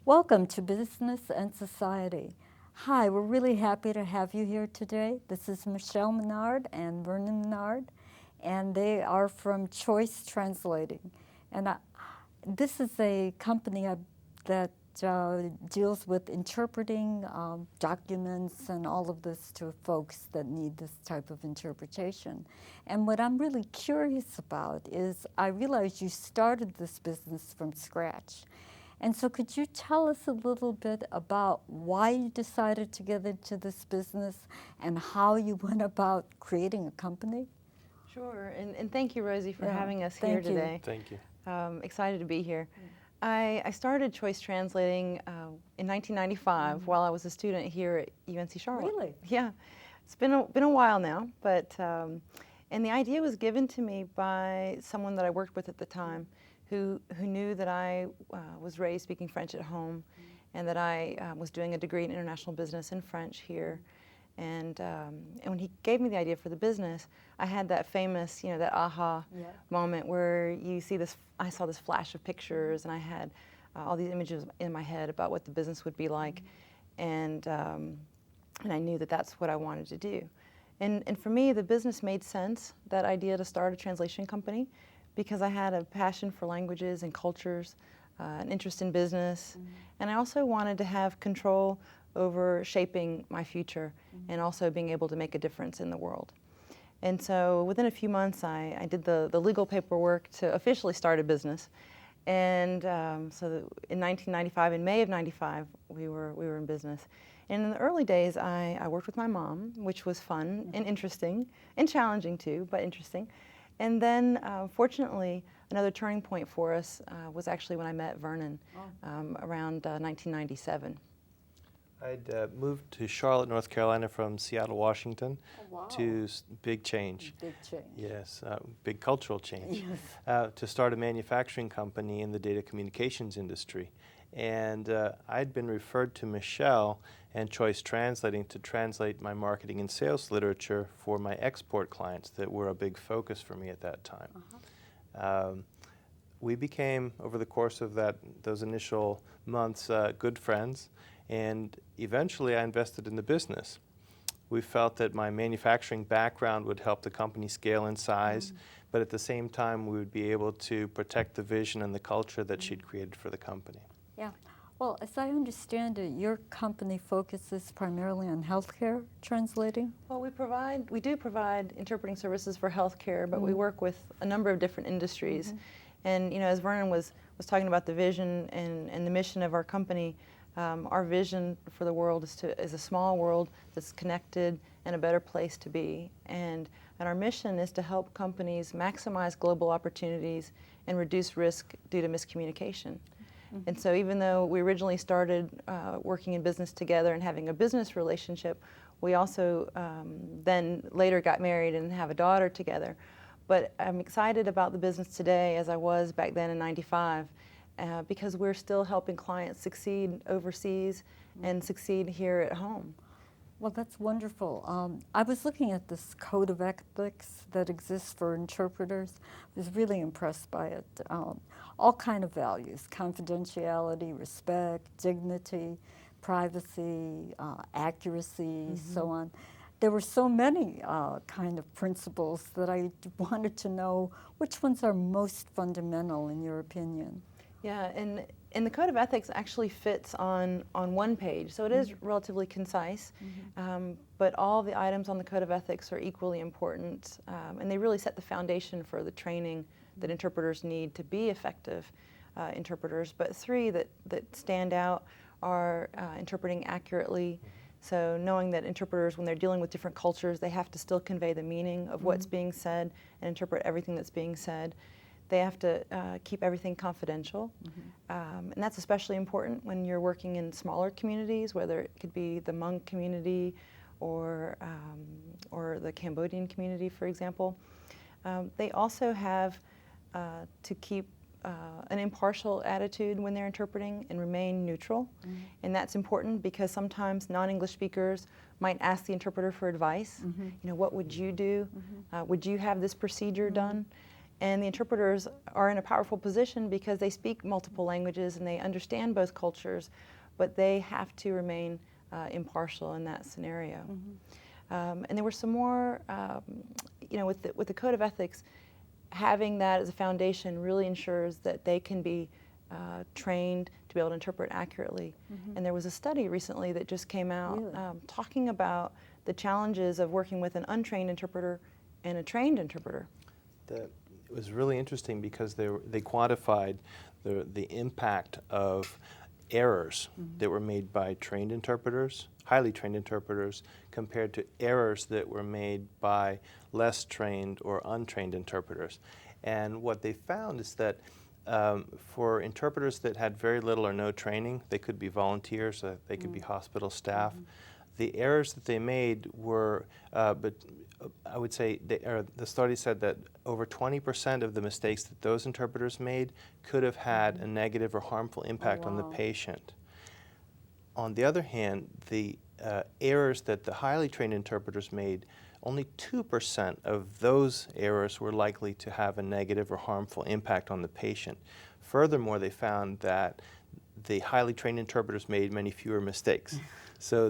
Welcome to Business and Society. Hi, we're really happy to have you here today. This is Michelle Menard and Vernon Menard, and they are from Choice Translating. And this is a company that deals with interpreting documents and all of this to folks that need this type of interpretation. And what I'm really curious about is I realize you started this business from scratch. And so could you tell us a little bit about why you decided to get into this business and how you went about creating a company? Sure, and thank you, Rosie, for having us here Thank you. today. Thank you. Excited to be here. I started Choice Translating in 1995 while I was a student here at UNC Charlotte. Really? Yeah, it's been a while now, but and the idea was given to me by someone that I worked with at the time, who knew that I was raised speaking French at home, and that I was doing a degree in international business in French here. And when he gave me the idea for the business, I had that famous, that aha moment where you see this. I saw this flash of pictures, and I had all these images in my head about what the business would be like, and I knew that that's what I wanted to do. And for me, the business made sense, that idea to start a translation company, because I had a passion for languages and cultures, an interest in business, and I also wanted to have control over shaping my future and also being able to make a difference in the world. And so within a few months, I did the legal paperwork to officially start a business. And so in 1995, in May of 95, we were in business. And in the early days, I worked with my mom, which was fun and interesting and challenging too, but interesting. And then, fortunately, another turning point for us was actually when I met Vernon around 1997. I'd moved to Charlotte, North Carolina from Seattle, Washington. Oh, wow. To big change. Big change. Yes, big cultural change. Yes. To start a manufacturing company in the data communications industry. And I'd been referred to Michelle and Choice Translating to translate my marketing and sales literature for my export clients that were a big focus for me at that time. We became, over the course of those initial months, good friends, and eventually I invested in the business. We felt that my manufacturing background would help the company scale in size, but at the same time we would be able to protect the vision and the culture that she'd created for the company. Yeah. Well, as I understand it, your company focuses primarily on healthcare translating? Well, we do provide interpreting services for healthcare, but we work with a number of different industries. And as Vernon was talking about the vision and the mission of our company, our vision for the world is a small world that's connected and a better place to be. And our mission is to help companies maximize global opportunities and reduce risk due to miscommunication. And so even though we originally started working in business together and having a business relationship, we also then later got married and have a daughter together. But I'm excited about the business today as I was back then in 95. Because we're still helping clients succeed overseas and succeed here at home. Well, that's wonderful. I was looking at this code of ethics that exists for interpreters. I was really impressed by it. All kind of values: confidentiality, respect, dignity, privacy, accuracy, so on. There were so many kind of principles that I wanted to know which ones are most fundamental in your opinion. Yeah, and the Code of Ethics actually fits on one page, so it is relatively concise, but all the items on the Code of Ethics are equally important, and they really set the foundation for the training that interpreters need to be effective interpreters. But three that stand out are interpreting accurately, so knowing that interpreters, when they're dealing with different cultures, they have to still convey the meaning of what's being said and interpret everything that's being said. They have to keep everything confidential, and that's especially important when you're working in smaller communities, whether it could be the Hmong community or the Cambodian community, for example. They also have to keep an impartial attitude when they're interpreting and remain neutral, and that's important because sometimes non-English speakers might ask the interpreter for advice. What would you do? Would you have this procedure done? And the interpreters are in a powerful position because they speak multiple languages and they understand both cultures, but they have to remain impartial in that scenario. And there were some more, with the Code of Ethics, having that as a foundation really ensures that they can be trained to be able to interpret accurately. And there was a study recently that just came out talking about the challenges of working with an untrained interpreter and a trained interpreter. It was really interesting because they quantified the impact of errors that were made by trained interpreters, highly trained interpreters, compared to errors that were made by less trained or untrained interpreters. And what they found is that for interpreters that had very little or no training, they could be volunteers, they could be hospital staff, the errors that they made were, but I would say the study said that over 20% of the mistakes that those interpreters made could have had a negative or harmful impact on the patient. On the other hand, the errors that the highly trained interpreters made, only 2% of those errors were likely to have a negative or harmful impact on the patient. Furthermore, they found that the highly trained interpreters made many fewer mistakes. So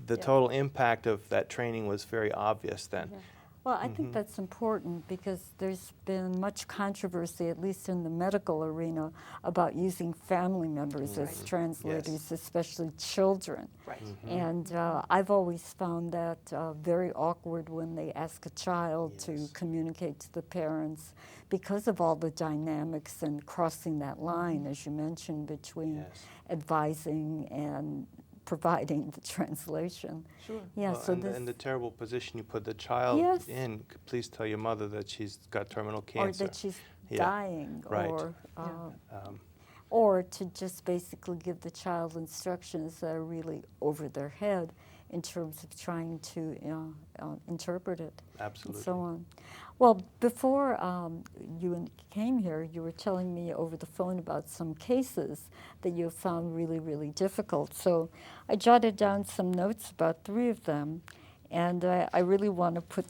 the total impact of that training was very obvious then. Well, I think that's important because there's been much controversy, at least in the medical arena, about using family members as translators, especially children. And I've always found that very awkward when they ask a child to communicate to the parents because of all the dynamics and crossing that line, as you mentioned, between advising and providing the translation. Yeah, well, so and the terrible position you put the child in. Please tell your mother that she's got terminal cancer. Or that she's dying. Right. Or to just basically give the child instructions that are really over their head in terms of trying to interpret it. Absolutely. And so on. Well, before you came here, you were telling me over the phone about some cases that you found really, really difficult. So I jotted down some notes about 3 of them, and I really want to put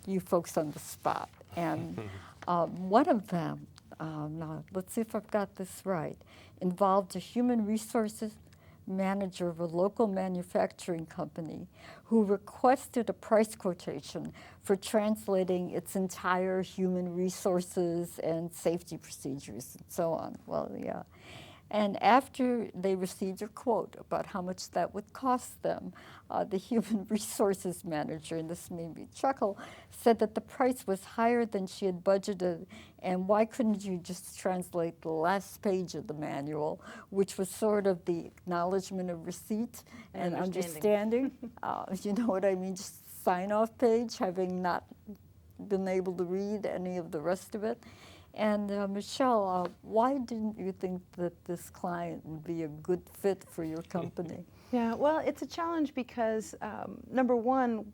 you folks on the spot. And one of them, now let's see if I've got this right, involved a human resources manager of a local manufacturing company who requested a price quotation for translating its entire human resources and safety procedures and so on. Well, yeah. And after they received a quote about how much that would cost them, the human resources manager, and this made me chuckle, said that the price was higher than she had budgeted, and why couldn't you just translate the last page of the manual, which was sort of the acknowledgement of receipt and understanding. You know what I mean? Just sign-off page, having not been able to read any of the rest of it. And Michelle, why didn't you think that this client would be a good fit for your company? Yeah, well, it's a challenge because, number one,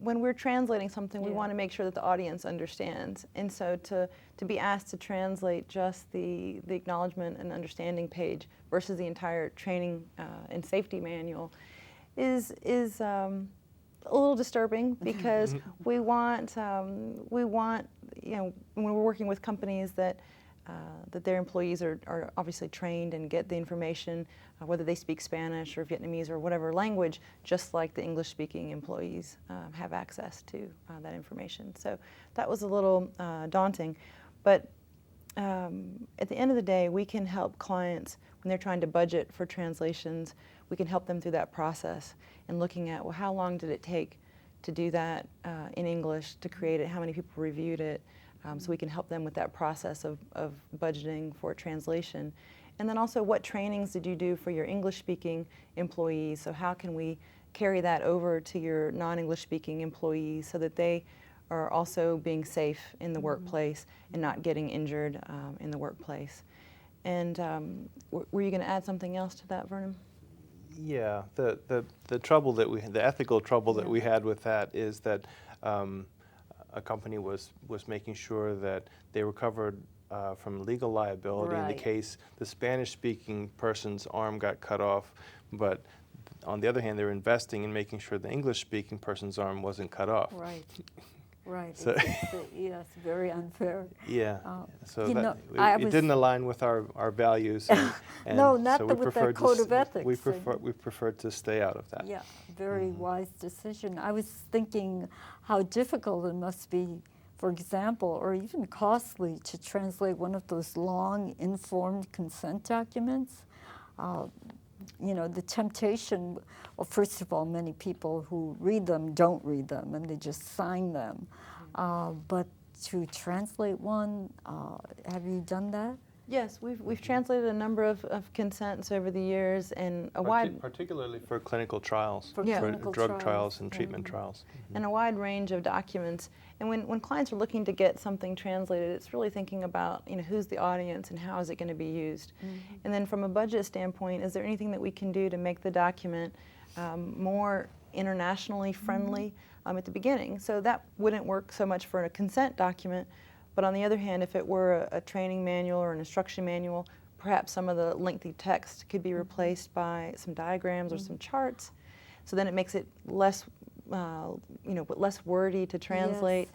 when we're translating something, we want to make sure that the audience understands. And so to be asked to translate just the acknowledgement and understanding page versus the entire training and safety manual is a little disturbing because we want you know, when we're working with companies that their employees are obviously trained and get the information, whether they speak Spanish or Vietnamese or whatever language, just like the English-speaking employees have access to that information. So that was a little daunting. But at the end of the day, we can help clients when they're trying to budget for translations. We can help them through that process and looking at, well, how long did it take to do that in English, to create it, how many people reviewed it, so we can help them with that process of budgeting for translation. And then also, what trainings did you do for your English-speaking employees? So how can we carry that over to your non-English-speaking employees so that they are also being safe in the workplace and not getting injured in the workplace? And were you going to add something else to that, Vernon? Yeah, the trouble that the ethical trouble that we had with that is that a company was making sure that they were covered from legal liability in the case the Spanish-speaking person's arm got cut off, but on the other hand, they were investing in making sure the English-speaking person's arm wasn't cut off. Right. Right. So Yes, very unfair. yeah, so you that know, it didn't align with our values, and No, not so the, we with that preferred code of ethics. we preferred to stay out of that. Yeah, very wise decision. I was thinking how difficult it must be, for example, or even costly to translate one of those long informed consent documents. You know, the temptation, well, first of all, many people who read them don't read them and they just sign them. But to translate one, have you done that? Yes, we've translated a number of consents over the years, and a wide, Particularly for clinical trials, For Yeah. clinical drug trials and yeah. treatment trials. and a wide range of documents. And when clients are looking to get something translated, it's really thinking about, you know, who's the audience and how is it going to be used. And then from a budget standpoint, is there anything that we can do to make the document more internationally friendly at the beginning? So that wouldn't work so much for a consent document, but on the other hand, if it were a training manual or an instruction manual, perhaps some of the lengthy text could be replaced by some diagrams or some charts. So then it makes it less, less wordy to translate.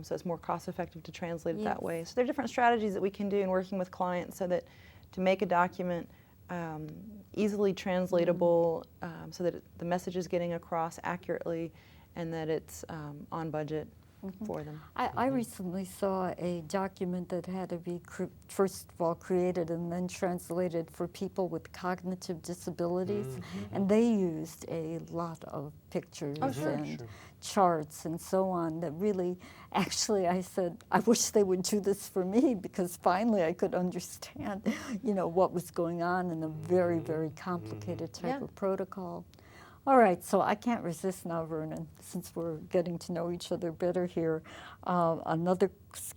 So it's more cost-effective to translate it that way. So there are different strategies that we can do in working with clients so that to make a document easily translatable, so that the message is getting across accurately, and that it's on budget for them. I recently saw a document that had to be first of all created and then translated for people with cognitive disabilities, and they used a lot of pictures and charts and so on that really, actually I said, I wish they would do this for me, because finally I could understand, you know, what was going on in a very, very complicated type of protocol. All right, so I can't resist now, Vernon, since we're getting to know each other better here, another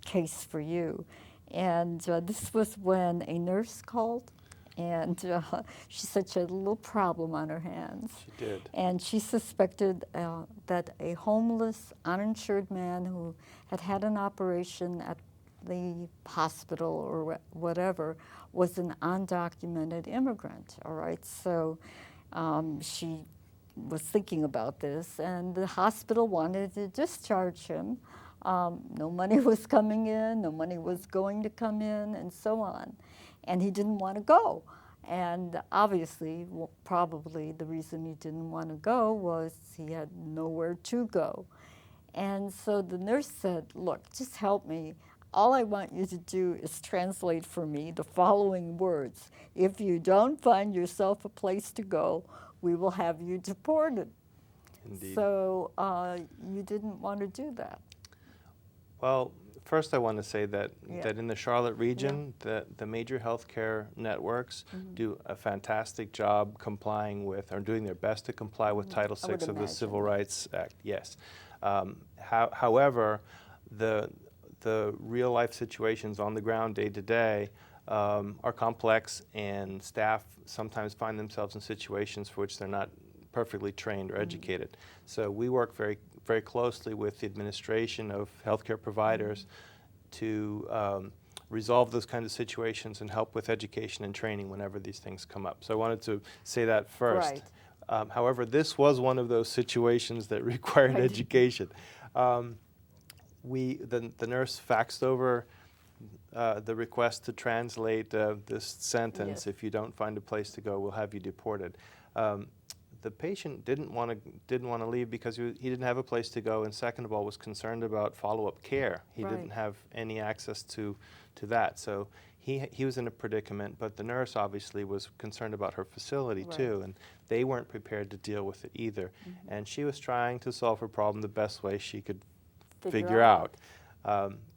case for you. And this was when a nurse called, and she said she had a little problem on her hands. She did. And she suspected that a homeless, uninsured man who had had an operation at the hospital or whatever was an undocumented immigrant, all right? So she was thinking about this, and the hospital wanted to discharge him. No money was coming in, no money was going to come in, and so on. And he didn't want to go. And obviously, probably the reason he didn't want to go was he had nowhere to go. And so the nurse said, look, just help me. All I want you to do is translate for me the following words. If you don't find yourself a place to go, we will have you deported. Indeed. So you didn't want to do that. Well, first I want to say that in the Charlotte region, the major healthcare networks do a fantastic job complying with, or doing their best to comply with Title VI of the Civil Rights Act, yes. However, the real life situations on the ground day to day are complex, and staff sometimes find themselves in situations for which they're not perfectly trained or educated. So we work very, very closely with the administration of healthcare providers to resolve those kinds of situations and help with education and training whenever these things come up. So I wanted to say that first. Right. However, this was one of those situations that required education. The nurse faxed over the request to translate this sentence. If you don't find a place to go, we'll have you deported. The patient didn't want to leave because he didn't have a place to go, and second of all was concerned about follow-up care. He didn't have any access to that, so he was in a predicament. But the nurse obviously was concerned about her facility too, and they weren't prepared to deal with it either. And she was trying to solve her problem the best way she could figure out.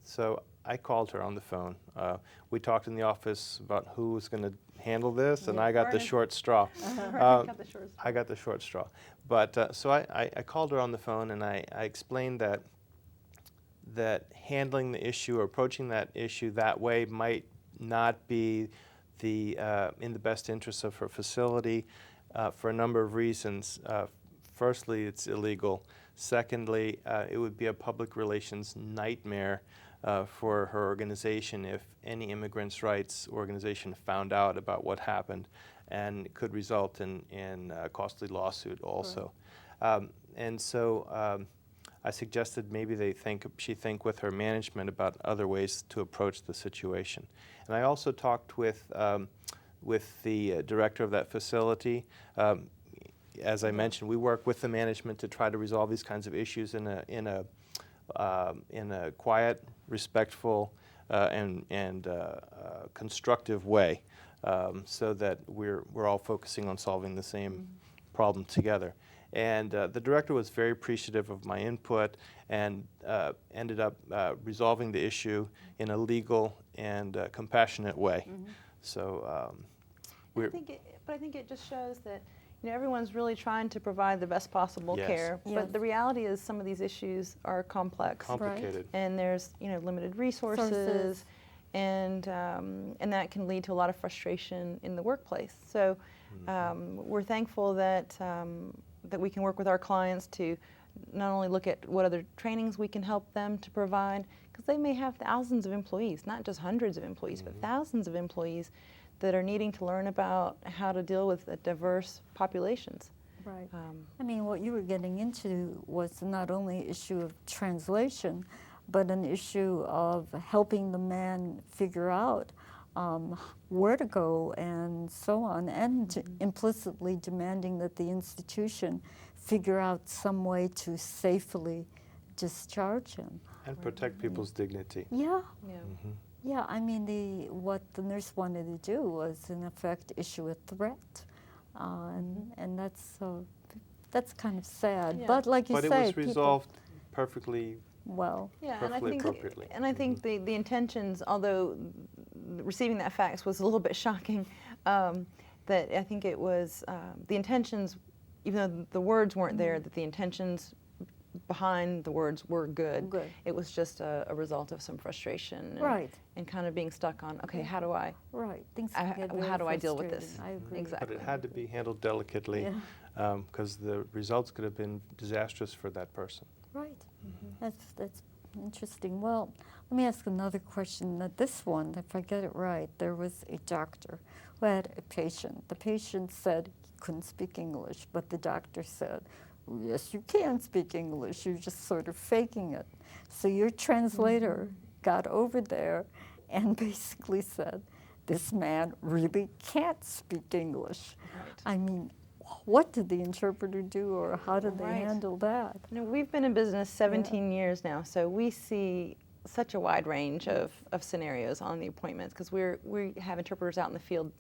So I called her on the phone. We talked in the office about who was going to handle this, and I got the short straw. I got the short straw. But so I called her on the phone, and I explained that handling the issue or approaching that issue that way might not be in the best interest of her facility for a number of reasons. Firstly, it's illegal. Secondly, it would be a public relations nightmare for her organization if any immigrants' rights organization found out about what happened, and it could result in a costly lawsuit also. And so I suggested maybe she think with her management about other ways to approach the situation. And I also talked with the director of that facility. As I mentioned, we work with the management to try to resolve these kinds of issues in a quiet, respectful, and constructive way, so that we're all focusing on solving the same problem together. And the director was very appreciative of my input and ended up resolving the issue in a legal and compassionate way. So I think it just shows that everyone's really trying to provide the best possible Yes. care. Yes. But the reality is some of these issues are complex. complicated. And there's limited resources, and that can lead to a lot of frustration in the workplace. So we're thankful that we can work with our clients to not only look at what other trainings we can help them to provide, because they may have thousands of employees, not just hundreds of employees, but thousands of employees that are needing to learn about how to deal with diverse populations. Right. I mean, what you were getting into was not only an issue of translation, but an issue of helping the man figure out where to go and so on, and implicitly demanding that the institution figure out some way to safely discharge him. And protect people's dignity. Yeah. Yeah. Yeah, I mean, what the nurse wanted to do was, in effect, issue a threat, and that's kind of sad. Yeah. But like you But say, it was resolved perfectly, well. Yeah, perfectly appropriately. And I think the intentions, although receiving that fax was a little bit shocking, that I think it was the intentions, even though the words weren't there, that the intentions behind the words were good. It was just a result of some frustration, and kind of being stuck on, okay, how do I Things can get very how do I deal with this? frustrating. I agree. Exactly. But it had to be handled delicately, because the results could have been disastrous for that person. Right. That's interesting. Well, let me ask another question. Now, this one, if I get it right, there was a doctor who had a patient. The patient said he couldn't speak English, but the doctor said, yes, you can speak English. You're just sort of faking it. So your translator got over there and basically said, this man really can't speak English. I mean, what did the interpreter do, or how did they handle that? We've been in business 17 years now, so we see such a wide range of scenarios on the appointments, because we have interpreters out in the field,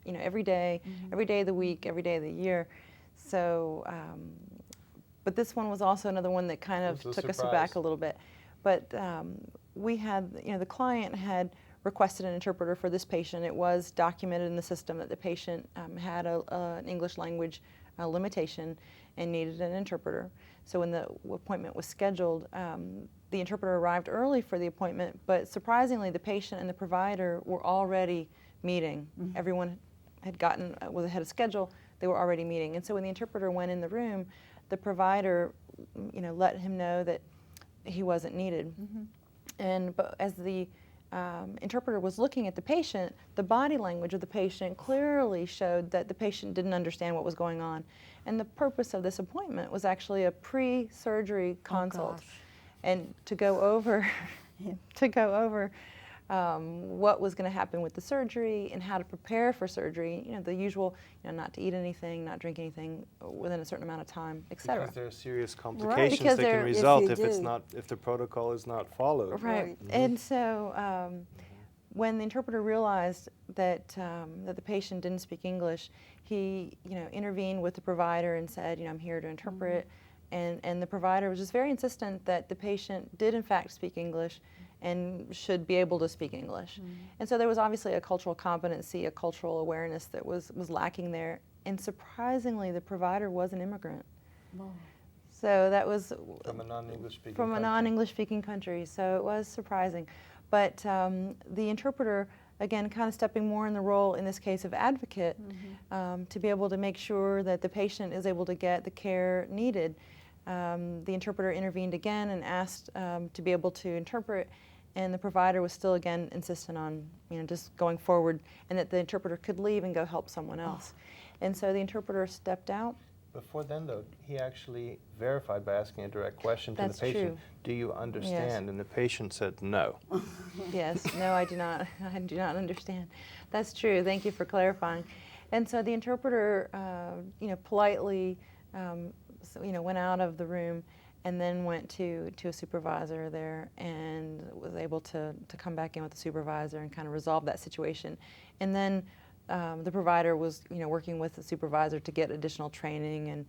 every day of the week, every day of the year. So, but this one was also another one that kind of took us aback a little bit. But we had, the client had requested an interpreter for this patient. It was documented in the system that the patient had an English language limitation and needed an interpreter. So when the appointment was scheduled, the interpreter arrived early for the appointment, but surprisingly the patient and the provider were already meeting. Everyone had was ahead of schedule, they were already meeting. And so when the interpreter went in the room, the provider let him know that he wasn't needed. But as the interpreter was looking at the patient, the body language of the patient clearly showed that the patient didn't understand what was going on. And the purpose of this appointment was actually a pre-surgery consult, and to go over what was going to happen with the surgery and how to prepare for surgery. The usual, not to eat anything, not drink anything within a certain amount of time, etc. Because there are serious complications that can result if the protocol is not followed. Right. And so when the interpreter realized that that the patient didn't speak English, he intervened with the provider and said, I'm here to interpret. And the provider was just very insistent that the patient did in fact speak English and should be able to speak English. And so there was obviously a cultural competency, a cultural awareness that was lacking there. And surprisingly, the provider was an immigrant. So that was From a non-English speaking from a country. non-English speaking country. So it was surprising. But the interpreter, again, kind of stepping more in the role, in this case, of advocate, to be able to make sure that the patient is able to get the care needed. The interpreter intervened again and asked to be able to interpret, and the provider was still again insistent on just going forward, and that the interpreter could leave and go help someone else. And so the interpreter stepped out Before then, though, he actually verified by asking a direct question to That's the patient, true. do you understand? Yes. And the patient said no. Yes, no, I do not. I do not understand. That's true. Thank you for clarifying. And so the interpreter, politely, went out of the room, and then went to a supervisor there, and was able to come back in with the supervisor and kind of resolve that situation. And then the provider was, working with the supervisor to get additional training and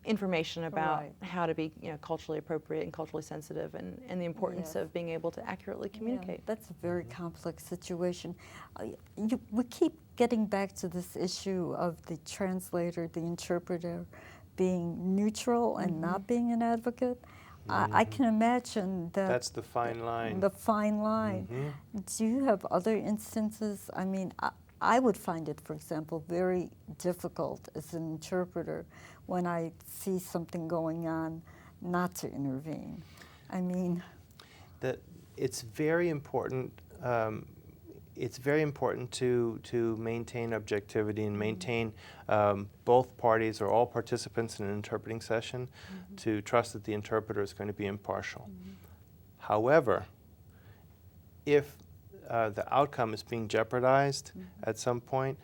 information about how to be, culturally appropriate and culturally sensitive, and the importance of being able to accurately communicate. Yeah, that's a very complex situation. We keep getting back to this issue of the translator, the interpreter, being neutral and not being an advocate. I can imagine that. That's the fine line. The fine line. Do you have other instances? I mean, I would find it, for example, very difficult as an interpreter when I see something going on not to intervene. I mean, that it's very important. It's very important to maintain objectivity and maintain both parties or all participants in an interpreting session to trust that the interpreter is going to be impartial. However, if the outcome is being jeopardized at some point,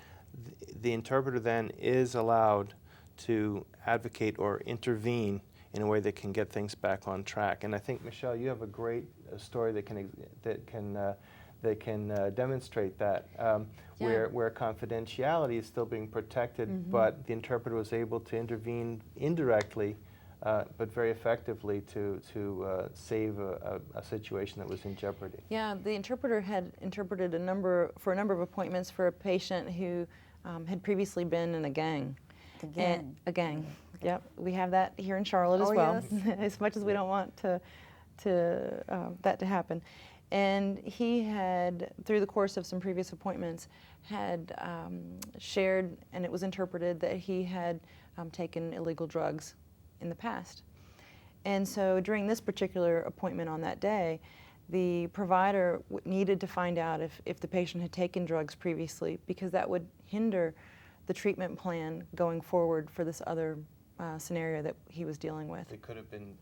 the interpreter then is allowed to advocate or intervene in a way that can get things back on track. And I think, Michelle, you have a great story that can demonstrate that, where confidentiality is still being protected, but the interpreter was able to intervene indirectly, but very effectively to save a situation that was in jeopardy. Yeah, the interpreter had interpreted a number of appointments for a patient who had previously been in a gang. A gang. Yep, we have that here in Charlotte as well. Yes. As much as we don't want that to happen. And he had, through the course of some previous appointments, had shared, and it was interpreted, that he had taken illegal drugs in the past. And so during this particular appointment on that day, the provider needed to find out if the patient had taken drugs previously, because that would hinder the treatment plan going forward for this other scenario that he was dealing with. It could have been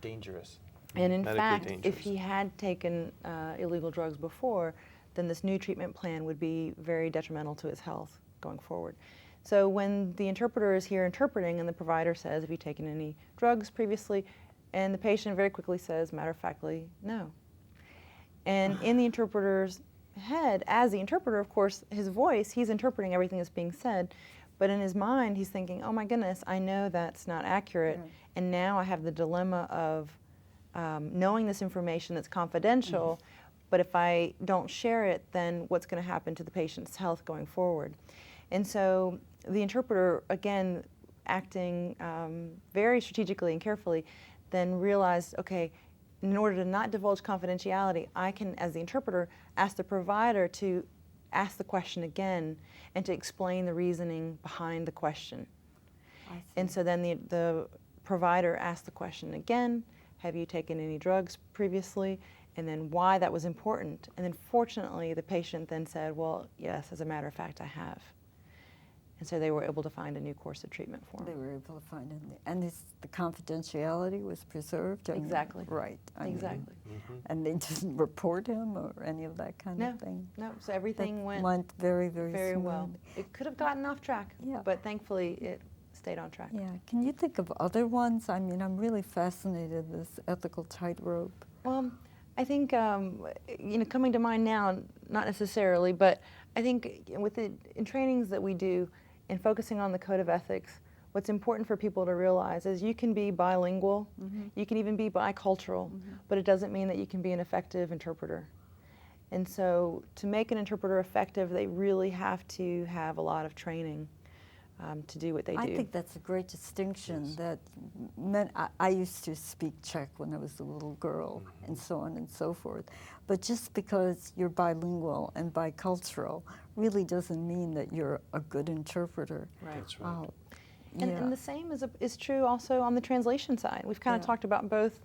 dangerous. And in fact, if he had taken illegal drugs before, then this new treatment plan would be very detrimental to his health going forward. So when the interpreter is here interpreting and the provider says, have you taken any drugs previously? And the patient very quickly says, matter-of-factly, no. And in the interpreter's head, as the interpreter, of course, his voice, he's interpreting everything that's being said, but in his mind, he's thinking, oh my goodness, I know that's not accurate, and now I have the dilemma of knowing this information that's confidential, but if I don't share it, then what's going to happen to the patient's health going forward? And so the interpreter, again, acting very strategically and carefully, then realized, okay, in order to not divulge confidentiality, I can, as the interpreter, ask the provider to ask the question again and to explain the reasoning behind the question. And so then the provider asked the question again, have you taken any drugs previously, and then why that was important. And then fortunately, the patient then said, well, yes, as a matter of fact, I have. And so they were able to find a new course of treatment for him. They were able to find it. And the confidentiality was preserved? Exactly. Right. Exactly. And they didn't report him or any of that kind of thing? No, so everything went very, very smooth. well. It could have gotten off track, but thankfully it stayed on track. Yeah. Can you think of other ones? I mean, I'm really fascinated with this ethical tightrope. Well, I think, coming to mind now, not necessarily, but I think in trainings that we do, in focusing on the code of ethics, what's important for people to realize is you can be bilingual, you can even be bicultural, but it doesn't mean that you can be an effective interpreter. And so to make an interpreter effective, they really have to have a lot of training to do what they do. I think that's a great distinction. That I used to speak Czech when I was a little girl, and so on and so forth. But just because you're bilingual and bicultural really doesn't mean that you're a good interpreter. Right. That's right. And the same is true also on the translation side. We've kind of talked about both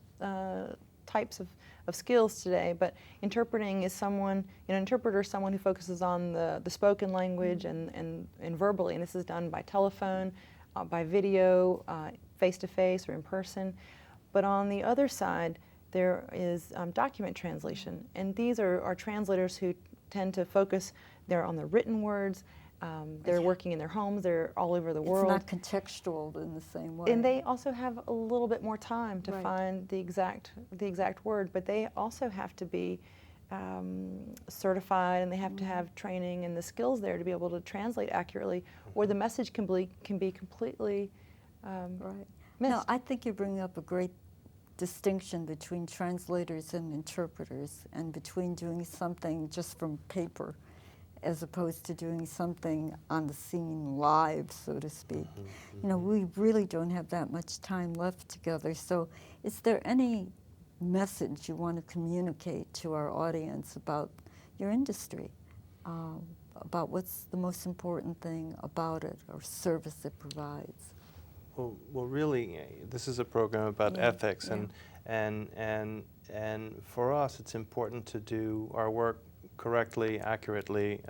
types of skills today, but interpreting is an interpreter is someone who focuses on the spoken language and verbally, and this is done by telephone, by video, face-to-face or in person. But on the other side, there is document translation. And these are translators who tend to focus, they're on the written words, they're working in their homes, they're all over the world. It's not contextual in the same way. And they also have a little bit more time to find the exact word, but they also have to be certified, and they have to have training and the skills there to be able to translate accurately, or the message can be completely missed. No, I think you bring up a great distinction between translators and interpreters, and between doing something just from paper as opposed to doing something on the scene live, so to speak. You know, we really don't have that much time left together. So is there any message you want to communicate to our audience about your industry, about what's the most important thing about it or service it provides? Well, really, this is a program about ethics, and for us, it's important to do our work correctly, accurately,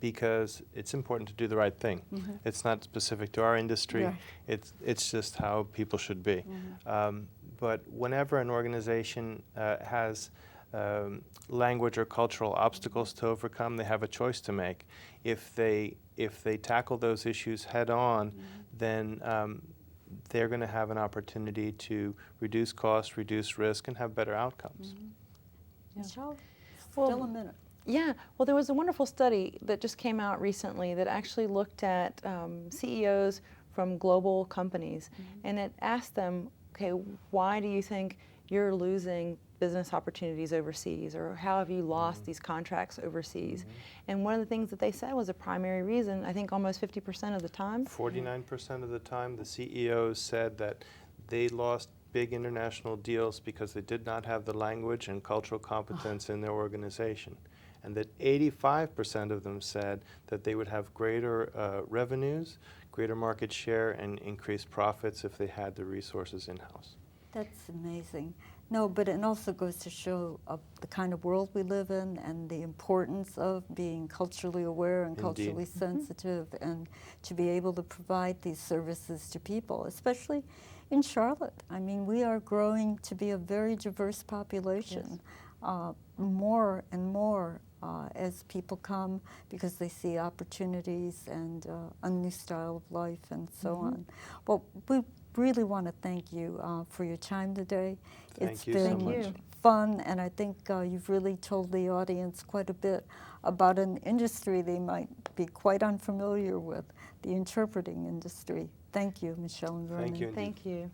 because it's important to do the right thing. It's not specific to our industry. It's just how people should be. But whenever an organization has language or cultural obstacles to overcome, they have a choice to make. If they tackle those issues head on, then they're going to have an opportunity to reduce costs, reduce risk, and have better outcomes. Michelle, Well, still a minute. Yeah, well, there was a wonderful study that just came out recently that actually looked at CEOs from global companies, and it asked them, okay, why do you think you're losing business opportunities overseas, or how have you lost these contracts overseas? And one of the things that they said was a primary reason, I think almost 50% of the time. 49% of the time, the CEOs said that they lost big international deals because they did not have the language and cultural competence in their organization. And that 85% of them said that they would have greater revenues, greater market share, and increased profits if they had the resources in-house. That's amazing. No, but it also goes to show the kind of world we live in and the importance of being culturally aware and culturally sensitive, and to be able to provide these services to people, especially in Charlotte. I mean, we are growing to be a very diverse population, more and more as people come because they see opportunities and a new style of life and so on. Well, we really want to thank you for your time today. Thank you so much. It's been fun, and I think you've really told the audience quite a bit about an industry they might be quite unfamiliar with, the interpreting industry. Thank you, Michelle and Vernon. Thank you. Thank you.